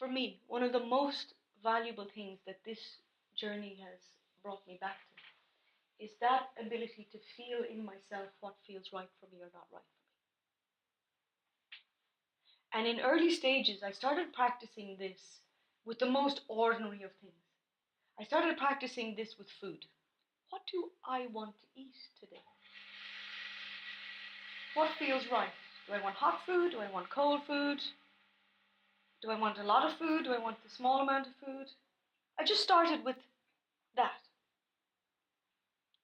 for me, one of the most valuable things that this journey has brought me back to is that ability to feel in myself what feels right for me or not right for me. And in early stages, I started practicing this with the most ordinary of things. I started practicing this with food. What do I want to eat today? What feels right? Do I want hot food? Do I want cold food? Do I want a lot of food? Do I want a small amount of food? I just started with that.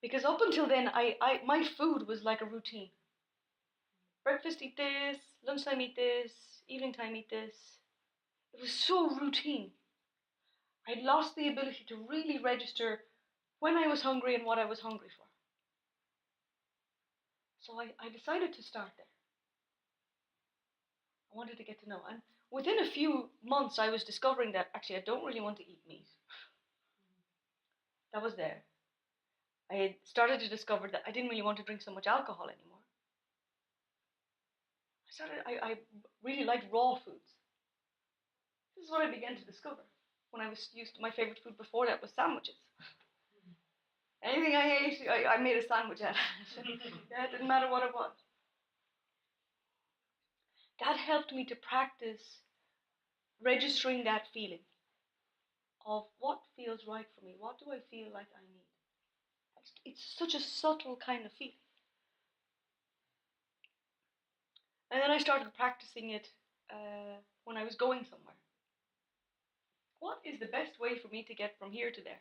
Because up until then, my food was like a routine. Breakfast, eat this. Lunchtime, eat this. Evening time, eat this. It was so routine. I'd lost the ability to really register when I was hungry and what I was hungry for. So I decided to start there. I wanted to get to know. And within a few months, I was discovering that actually I don't really want to eat meat. That was there. I had started to discover that I didn't really want to drink so much alcohol anymore. I really liked raw foods. This is what I began to discover when I was used to my favorite food before that was sandwiches. Anything I ate, I made a sandwich out of it. Yeah, it didn't matter what it was. That helped me to practice registering that feeling of what feels right for me. What do I feel like I need? It's such a subtle kind of feeling. And then I started practicing it when I was going somewhere. What is the best way for me to get from here to there?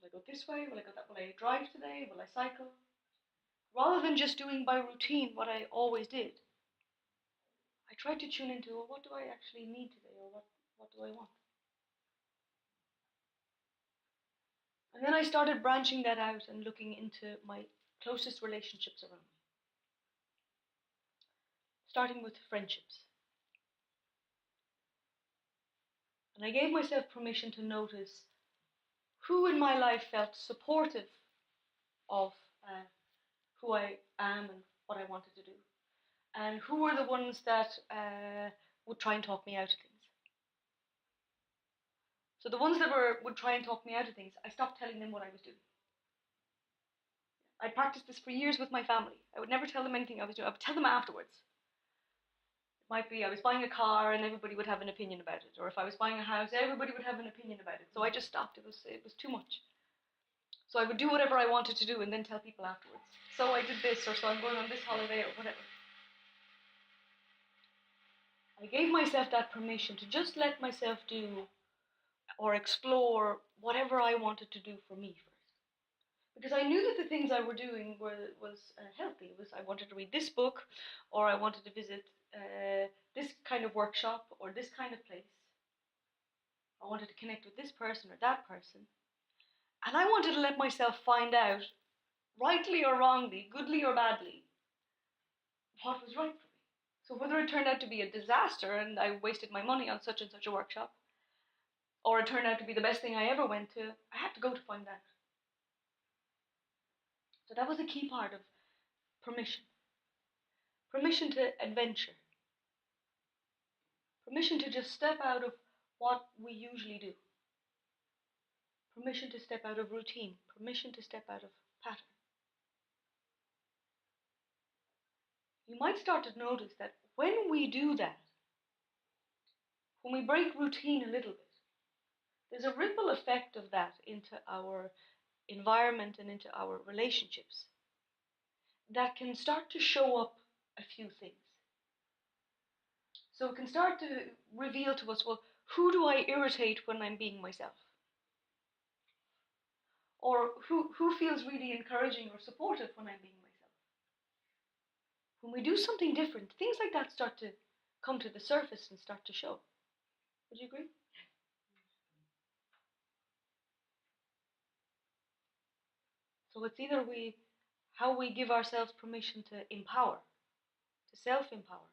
Will I go this way? Will I go that way? Will I drive today? Will I cycle? Rather than just doing by routine what I always did, I tried to tune into, well, what do I actually need today, or what do I want? And then I started branching that out and looking into my closest relationships around me. Starting with friendships. And I gave myself permission to notice who in my life felt supportive of who I am and what I wanted to do, and who were the ones that would try and talk me out of things. So the ones that would try and talk me out of things, I stopped telling them what I was doing. I practiced this for years with my family. I would never tell them anything I was doing. I would tell them afterwards. It might be I was buying a car and everybody would have an opinion about it, or if I was buying a house, everybody would have an opinion about it. So I just stopped. It was too much. So I would do whatever I wanted to do and then tell people afterwards. So I did this, or so I'm going on this holiday, or whatever. I gave myself that permission to just let myself do or explore whatever I wanted to do for me first. Because I knew that the things I were doing was healthy. It was I wanted to read this book, or I wanted to visit this kind of workshop, or this kind of place. I wanted to connect with this person or that person. And I wanted to let myself find out, rightly or wrongly, goodly or badly, what was right for me. So whether it turned out to be a disaster and I wasted my money on such and such a workshop, or it turned out to be the best thing I ever went to, I had to go to find out. So that was a key part of permission. Permission to adventure. Permission to just step out of what we usually do. Permission to step out of routine. Permission to step out of pattern. You might start to notice that when we do that, when we break routine a little bit, there's a ripple effect of that into our environment and into our relationships that can start to show up a few things. So it can start to reveal to us, well, who do I irritate when I'm being myself? Or who feels really encouraging or supportive when I'm being myself? When we do something different, things like that start to come to the surface and start to show. Would you agree? So it's either how we give ourselves permission to empower, to self-empower,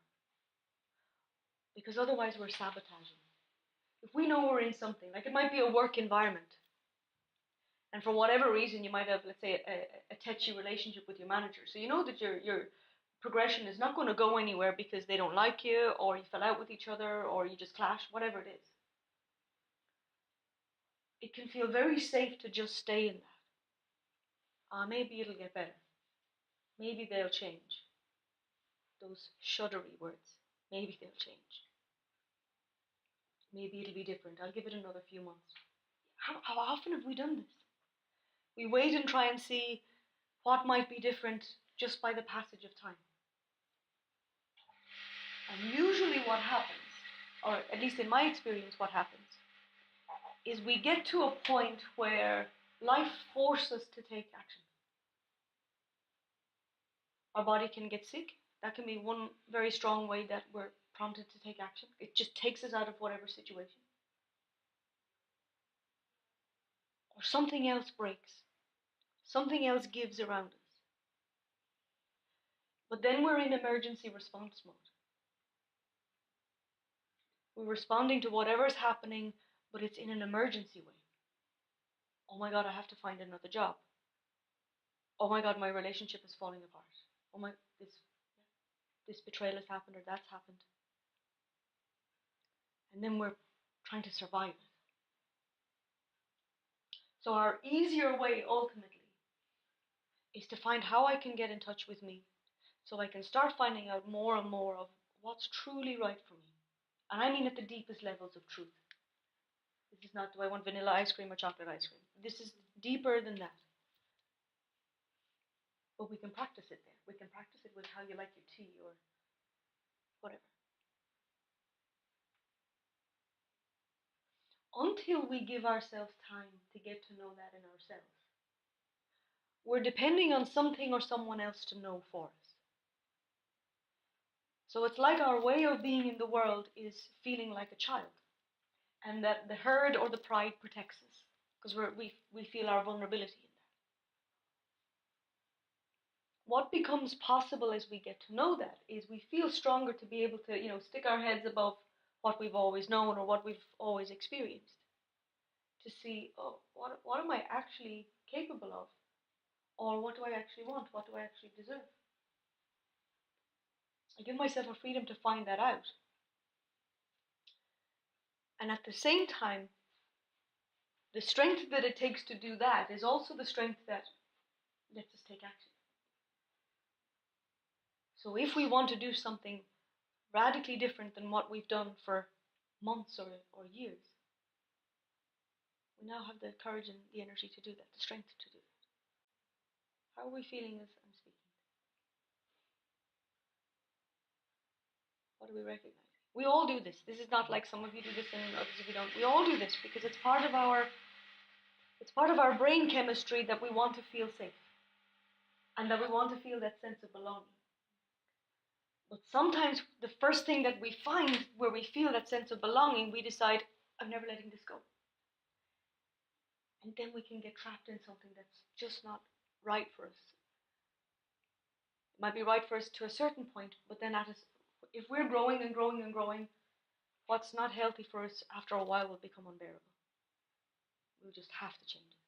because otherwise we're sabotaging. If we know we're in something, like it might be a work environment, and for whatever reason you might have, let's say, a touchy relationship with your manager, so you know that you're progression is not going to go anywhere because they don't like you, or you fell out with each other, or you just clash, whatever it is. It can feel very safe to just stay in that. Maybe it'll get better. Maybe they'll change. Those shuddery words. Maybe they'll change. Maybe it'll be different. I'll give it another few months. How often have we done this? We wait and try and see what might be different just by the passage of time. And usually what happens, or at least in my experience what happens, is we get to a point where life forces us to take action. Our body can get sick. That can be one very strong way that we're prompted to take action. It just takes us out of whatever situation. Or something else breaks. Something else gives around us. But then we're in emergency response mode. We're responding to whatever's happening, but it's in an emergency way. Oh my God, I have to find another job. Oh my God, my relationship is falling apart. Oh my, this betrayal has happened, or that's happened. And then we're trying to survive it. So our easier way ultimately is to find how I can get in touch with me, so I can start finding out more and more of what's truly right for me. And I mean at the deepest levels of truth. This is not, do I want vanilla ice cream or chocolate ice cream? This is deeper than that. But we can practice it there. We can practice it with how you like your tea or whatever. Until we give ourselves time to get to know that in ourselves, we're depending on something or someone else to know for us. So it's like our way of being in the world is feeling like a child, and that the herd or the pride protects us, because we feel our vulnerability in that. What becomes possible as we get to know that is we feel stronger to be able to, stick our heads above what we've always known or what we've always experienced, to see, oh, what am I actually capable of? Or what do I actually want? What do I actually deserve? I give myself a freedom to find that out. And at the same time, the strength that it takes to do that is also the strength that lets us take action. So if we want to do something radically different than what we've done for months or years, we now have the courage and the energy to do that, the strength to do that. How are we feeling as I'm speaking? What do we recognize? We all do this. This is not like some of you do this and others of you don't. We all do this because it's part of our brain chemistry that we want to feel safe and that we want to feel that sense of belonging. But sometimes the first thing that we find where we feel that sense of belonging, we decide, I'm never letting this go. And then we can get trapped in something that's just not right for us. It might be right for us to a certain point, but then if we're growing and growing and growing, what's not healthy for us after a while will become unbearable. We'll just have to change it.